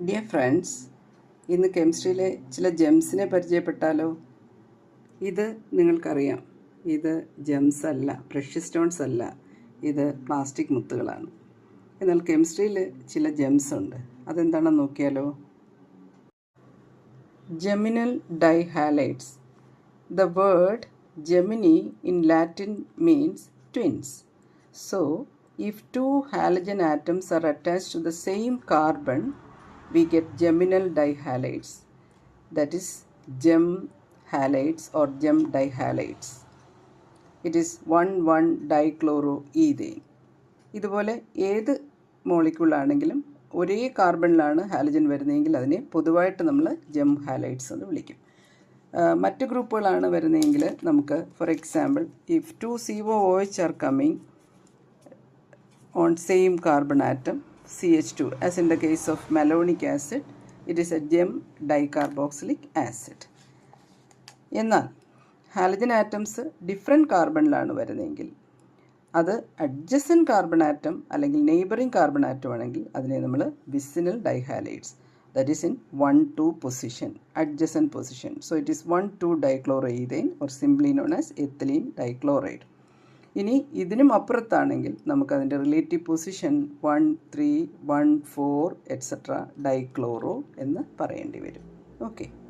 Dear friends, ഇന്ന് കെമിസ്ട്രിയിലെ ചില ജെംസിനെ പരിചയപ്പെട്ടാലോ? ഇത് നിങ്ങൾക്കറിയാം, ഇത് ജെംസ് അല്ല, പ്രഷ്യസ് സ്റ്റോൺസ് അല്ല, ഇത് പ്ലാസ്റ്റിക് മുത്തുകളാണ്. എന്നാൽ കെമിസ്ട്രിയിൽ ചില ജെംസ് ഉണ്ട്. അതെന്താണെന്ന് നോക്കിയാലോ? ജെമിനൽ dihalides. The word Gemini in Latin means twins. So, if two halogen atoms are attached to the same carbon, we get geminal dihalides. That is gem halides or gem dihalides. It is 1,1-dichloroethane. ഇതുപോലെ ഏത് മോളിക്യൂളാണെങ്കിലും ഒരേ കാർബണിലാണ് halogen വരുന്നതെങ്കിൽ അതിനെ പൊതുവായിട്ട് നമ്മൾ gem halides എന്ന് വിളിക്കും. മറ്റ് ഗ്രൂപ്പുകളാണ് വരുന്നതെങ്കിൽ നമുക്ക്, for example, if 2 COOH are coming on same carbon atom CH2, as in the case of malonic acid, it is a gem dicarboxylic acid. എന്നാൽ ഹാലജൻ ആറ്റംസ് ഡിഫറെൻറ്റ് കാർബണിലാണ് വരുന്നതെങ്കിൽ അത് അഡ്ജസൻറ്റ് കാർബൺ ആറ്റം അല്ലെങ്കിൽ neighbouring carbon atom ആണെങ്കിൽ അതിനെ നമ്മൾ vicinal dihalides, that is in 1,2 position, adjacent position. So it is 1,2-dichloroethane or simply known as ethylene dichloride. ഇനി ഇതിനും അപ്പുറത്താണെങ്കിൽ നമുക്കതിൻ്റെ റിലേറ്റീവ് പൊസിഷൻ 1,3, 1,4 എറ്റ്സെട്ര ഡൈക്ലോറോ എന്ന് പറയേണ്ടി വരും. ഓക്കെ.